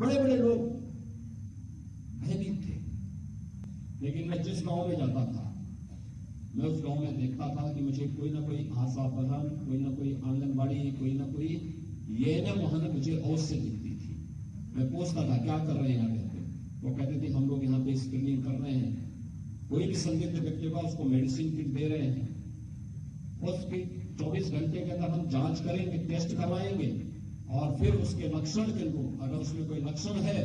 बड़े बड़े लोग भयभीत थे। लेकिन मैं जिस गांव में जाता था, मैं उस गांव में देखता था कि मुझे कोई ना कोई आशा बहन, कोई ना कोई आंगनबाड़ी, कोई ना कोई ये ना वहां ना मुझे अवश्य दिखती थी। मैं पूछता था क्या कर रहे हैं यहाँ पे, वो कहते थे हम लोग यहाँ पे स्क्रीनिंग कर रहे हैं, कोई भी संदिग्ध व्यक्ति का उसको मेडिसिन किट दे रहे हैं, उसकी 24 घंटे के अंदर हम जांच करेंगे, टेस्ट करवाएंगे और फिर उसके लक्षण के अनुरूप अगर उसमें कोई लक्षण है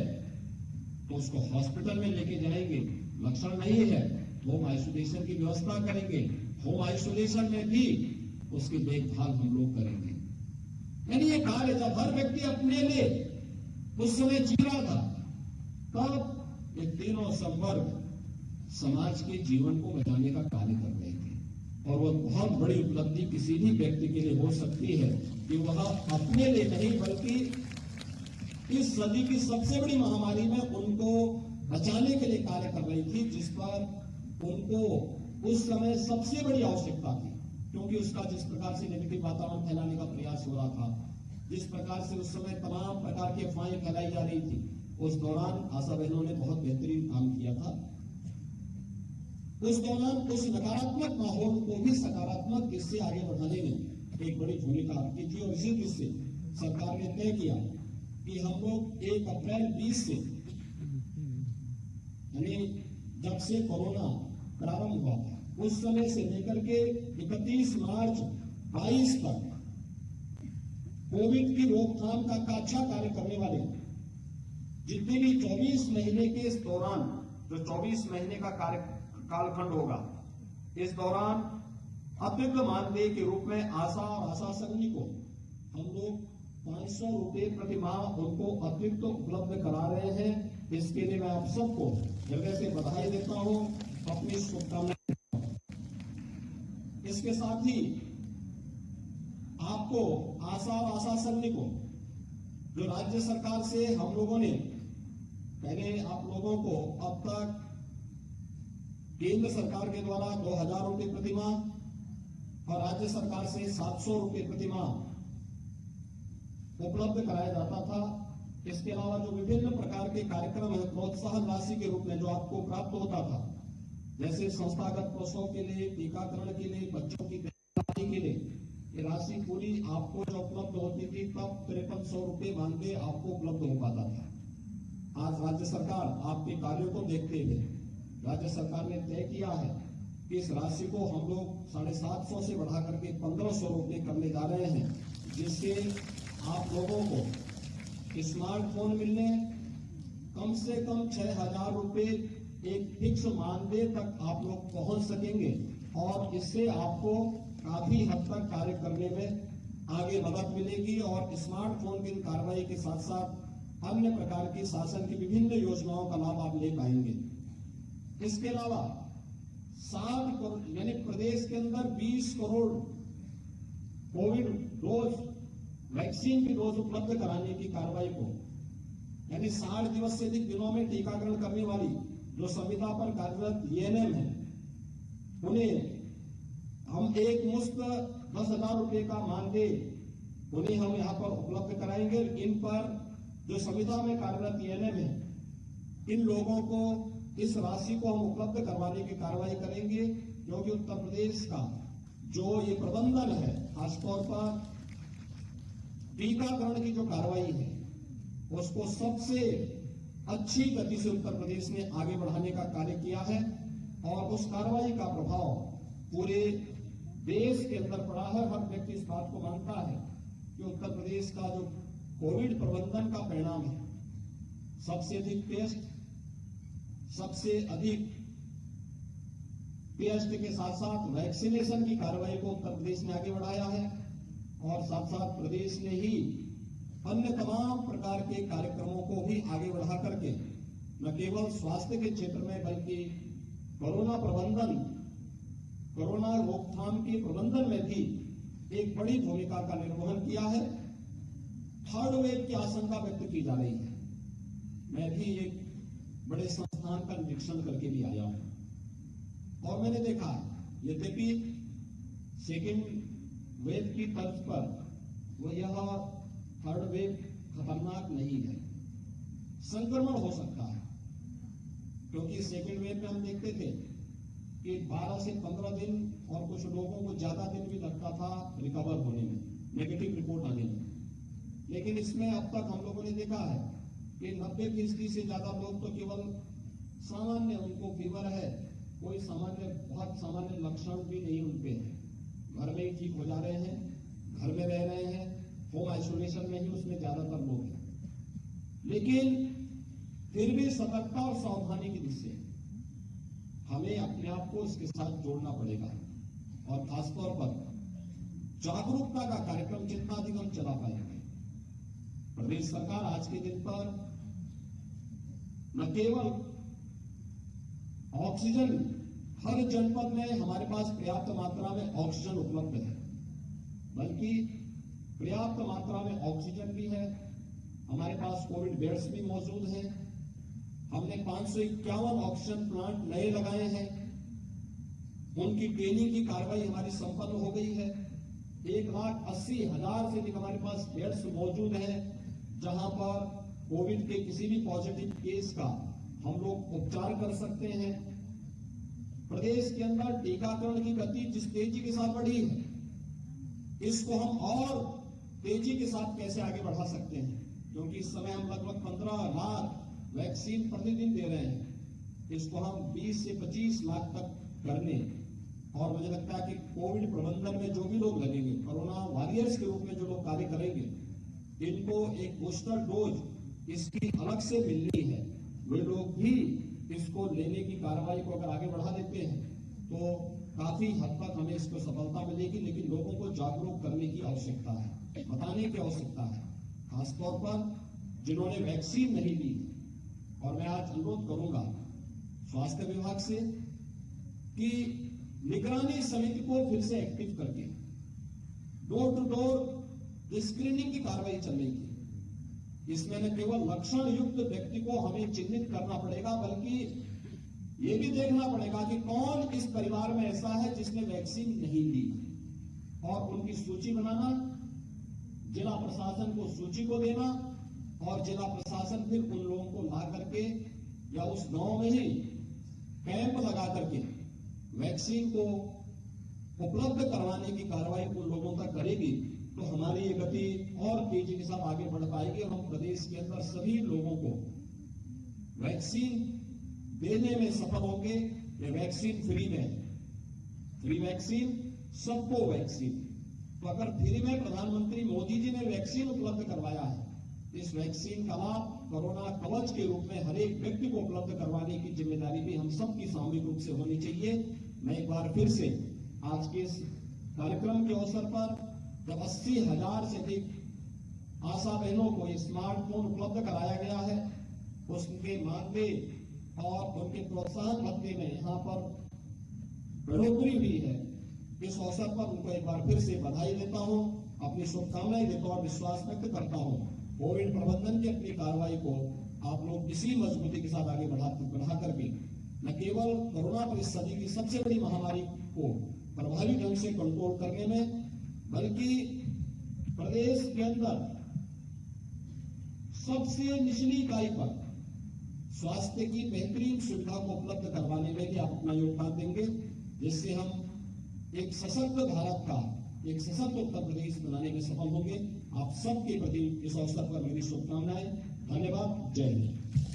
तो उसको हॉस्पिटल में लेके जाएंगे, लक्षण नहीं है होम आइसोलेशन की व्यवस्था करेंगे, होम आइसोलेशन में भी उसकी देखभाल हम लोग करेंगे। यानी ये कार्य जब हर व्यक्ति अपने लिए उस समय जी रहा था, तब ये तीनों संवर्ग समाज के जीवन को बचाने का कार्य कर रहे थे। और वह बहुत बड़ी उपलब्धि किसी भी व्यक्ति के लिए हो सकती है कि वह अपने लिए नहीं बल्कि इस सदी की सबसे बड़ी महामारी में उनको बचाने के लिए कार्य कर रही थी, जिस पर उनको उस समय सबसे बड़ी आवश्यकता थी। क्योंकि उसका जिस प्रकार से नेगेटिव वातावरण फैलाने का प्रयास हो रहा था, जिस प्रकार से उस समय तमाम प्रकार की अफवाहें फैलाई जा रही थी, उस दौरान आशा बहनों ने बहुत बेहतरीन काम किया था। उस दौरान उस नकारात्मक माहौल को भी सकारात्मक दिशा आगे बढ़ाने में एक बड़ी भूमिका की थी। और इसी दृष्टि से सरकार ने तय किया कि हम लोग 1 अप्रैल 20 से, यानी जब से कोरोना प्रारंभ हुआ था उस समय से लेकर के 31 मार्च 22 तक कोविड की रोकथाम का अच्छा कार्य करने वाले जितने भी 24 महीने के इस दौरान, जो 24 महीने का कालखंड होगा, इस दौरान अतिरिक्त मानदेय के रूप में आशा और आशा सैनिक को हम लोग 500 रुपए प्रति माह उनको अतिरिक्त उपलब्ध करा रहे हैं। इसके लिए मैं आप सबको हृदय से बधाई देता हूं, अपनी शुभकामनाएं। इसके साथ ही आपको आशा और आशा सैनिकों जो राज्य सरकार से हम लोगों ने पहले आप लोगों को अब तक केंद्र सरकार के द्वारा 2000 रुपए प्रति माह और राज्य सरकार से 700 रुपए प्रति माह उपलब्ध कराया जाता था। इसके अलावा जो विभिन्न प्रकार के कार्यक्रम है प्रोत्साहन राशि के रूप में जो आपको प्राप्त होता था, जैसे संस्थागत प्रसव के लिए, टीकाकरण के लिए, बच्चों की देखभाल के लिए, ये राशि पूरी आपको जो उपलब्ध होती थी तब 5300 रुपए मानदेय आपको उपलब्ध हो पाता था। आज राज्य सरकार आपके कार्यों को देखते हुए राज्य सरकार ने तय किया है कि इस राशि को हम लोग 750 से बढ़ा करके 1500 रुपए करने जा रहे हैं, जिससे आप लोगों को स्मार्टफोन मिलने, कम से कम 6000 रुपए एक फिक्स मानदेय तक आप लोग पहुंच सकेंगे और इससे आपको काफी हद तक कार्य करने में आगे मदद मिलेगी। और स्मार्टफोन की कार्रवाई के साथ साथ अन्य प्रकार की शासन की विभिन्न योजनाओं का लाभ आप ले पाएंगे। इसके अलावा 60 करोड़ यानी प्रदेश के अंदर 20 करोड़ कोविड डोज वैक्सीन की डोज उपलब्ध कराने की कार्रवाई को, यानी 60 दिवस से अधिक दिनों में टीकाकरण करने वाली जो संविदा पर कार्यरत एएनएम है, उन्हें हम एक मुश्त 10,000 रुपए का मानदेय उन्हें हम यहाँ पर उपलब्ध कराएंगे। इन पर जो संविदा में कार्यरत एएनएम है, इन लोगों को इस राशि को हम उपलब्ध करवाने की कार्रवाई करेंगे, क्योंकि उत्तर प्रदेश का जो ये प्रबंधन है, खासतौर पर टीकाकरण की जो कार्रवाई है, उसको सबसे अच्छी गति से उत्तर प्रदेश ने आगे बढ़ाने का कार्य किया है और उस कार्रवाई का प्रभाव पूरे देश के अंदर पड़ा है। हर व्यक्ति इस बात को मानता है कि उत्तर प्रदेश का जो कोविड प्रबंधन का परिणाम है, सबसे अधिक टेस्ट, सबसे अधिक टेस्ट के साथ साथ वैक्सीनेशन की कार्रवाई को उत्तर प्रदेश ने आगे बढ़ाया है और साथ साथ प्रदेश ने ही अन्य तमाम प्रकार के कार्यक्रमों को भी आगे बढ़ा करके न केवल स्वास्थ्य के क्षेत्र में बल्कि कोरोना प्रबंधन, कोरोना रोकथाम के प्रबंधन में भी एक बड़ी भूमिका का निर्वहन किया है। थर्ड वेव की आशंका व्यक्त की जा रही है। मैं भी एक बड़े संस्थान का निरीक्षण करके भी आया हूं और मैंने देखा यद्यपि सेकेंड वेव की तर्ज पर वो यह थर्ड वेव खतरनाक नहीं है, संक्रमण हो सकता है, क्योंकि सेकेंड वेव में हम देखते थे कि 12 से 15 दिन और कुछ लोगों को ज्यादा दिन भी लगता था रिकवर होने में, नेगेटिव रिपोर्ट आने में। लेकिन इसमें अब तक हम लोगों ने देखा है कि 90% से ज्यादा लोग तो केवल सामान्य, उनको फीवर है, कोई सामान्य, बहुत सामान्य लक्षण भी नहीं उनके हैं, घर में ही ठीक हो जा रहे हैं, घर में रह रहे हैं, होम आइसोलेशन में ही उसमें ज्यादातर लोग हैं। लेकिन फिर भी सतर्कता और सावधानी की दृष्टि से हमें अपने आप को इसके साथ जोड़ना पड़ेगा, और खासतौर पर जागरूकता का कार्यक्रम जितना अधिक हम चला पाएंगे। प्रदेश सरकार आज के दिन पर न केवल ऑक्सीजन, हर जनपद में हमारे पास पर्याप्त मात्रा में ऑक्सीजन उपलब्ध है, बल्कि पर्याप्त मात्रा में ऑक्सीजन भी है, हमारे पास कोविड बेड्स भी मौजूद हैं। हमने 551 ऑक्सीजन प्लांट नए लगाए हैं, उनकी ट्रेनिंग की कार्रवाई हमारी संपन्न हो गई है। 1,80,000 से अधिक हमारे पास बेड्स मौजूद हैं, जहां पर कोविड के किसी भी पॉजिटिव केस का हम लोग उपचार कर सकते हैं। प्रदेश के अंदर टीकाकरण की गति जिस तेजी के साथ बढ़ी है, इसको हम और तेजी के साथ कैसे आगे बढ़ा सकते हैं, क्योंकि इस समय हम लगभग 15 लाख वैक्सीन प्रतिदिन दे रहे हैं, इसको हम 20 से 25 लाख तक करने, और मुझे लगता है कि कोविड प्रबंधन में जो भी लोग लगेंगे, कोरोना वॉरियर्स के रूप में जो लोग कार्य करेंगे, इनको एक बूस्टर डोज इसकी अलग से मिलनी है। वे लोग भी इसको लेने की कार्रवाई को अगर आगे बढ़ा देते हैं तो काफी हद तक हमें इसको सफलता मिलेगी। लेकिन लोगों को जागरूक करने की आवश्यकता है, बताने की आवश्यकता है, खासतौर पर जिन्होंने वैक्सीन नहीं ली। और मैं आज अनुरोध करूंगा स्वास्थ्य विभाग से कि निगरानी समिति को फिर से एक्टिव करके डोर टू डोर स्क्रीनिंग की कार्रवाई चल रही थी। इसमें न केवल लक्षण युक्त व्यक्ति को हमें चिन्हित करना पड़ेगा, बल्कि ये भी देखना पड़ेगा कि कौन इस परिवार में ऐसा है जिसने वैक्सीन नहीं ली, और उनकी सूची बनाना, जिला प्रशासन को सूची को देना, और जिला प्रशासन फिर उन लोगों को ला करके या उस गांव में ही कैंप लगा करके वैक्सीन को उपलब्ध करवाने की कार्रवाई उन लोगों तक करेगी, तो हमारी ये गति और तेजी के साथ आगे बढ़ पाएगी, और हम प्रदेश के अंदर सभी लोगों को वैक्सीन देने में सफल होंगे। ये वैक्सीन फ्री में, फ्री वैक्सीन, सबको वैक्सीन। तो अगर फ्री में प्रधानमंत्री मोदी जी ने वैक्सीन उपलब्ध करवाया है, इस वैक्सीन का लाभ कोरोना कवच के रूप में हर एक व्यक्ति को उपलब्ध करवाने की जिम्मेदारी भी हम सबकी सामूहिक रूप से होनी चाहिए। मैं एक बार फिर से आज के इस कार्यक्रम के अवसर पर जब 80,000 से अधिक आशा बहनों को स्मार्टफोन उपलब्ध कराया गया है, उसके मानदेय और उनके प्रोत्साहन भत्ते में यहाँ पर बढ़ोतरी हुई है, इस अवसर पर उनको एक बार फिर से बधाई देता हूँ, अपनी शुभकामनाएं देता हूँ और विश्वास व्यक्त करता हूँ कोविड प्रबंधन की अपनी कार्रवाई को आप लोग इसी मजबूती के साथ आगे बढ़ा करके न केवल कोरोना पर इस सदी की सबसे बड़ी महामारी को प्रभावी ढंग से कंट्रोल करने में, बल्कि प्रदेश के अंदर सबसे निचली इकाई पर स्वास्थ्य की बेहतरीन सुविधा को उपलब्ध करवाने में भी आप अपना योगदान देंगे, जिससे हम एक सशक्त भारत का, एक सशक्त उत्तर प्रदेश बनाने में सफल होंगे। आप सबके प्रति इस अवसर पर मेरी शुभकामनाएं। धन्यवाद। जय हिंद।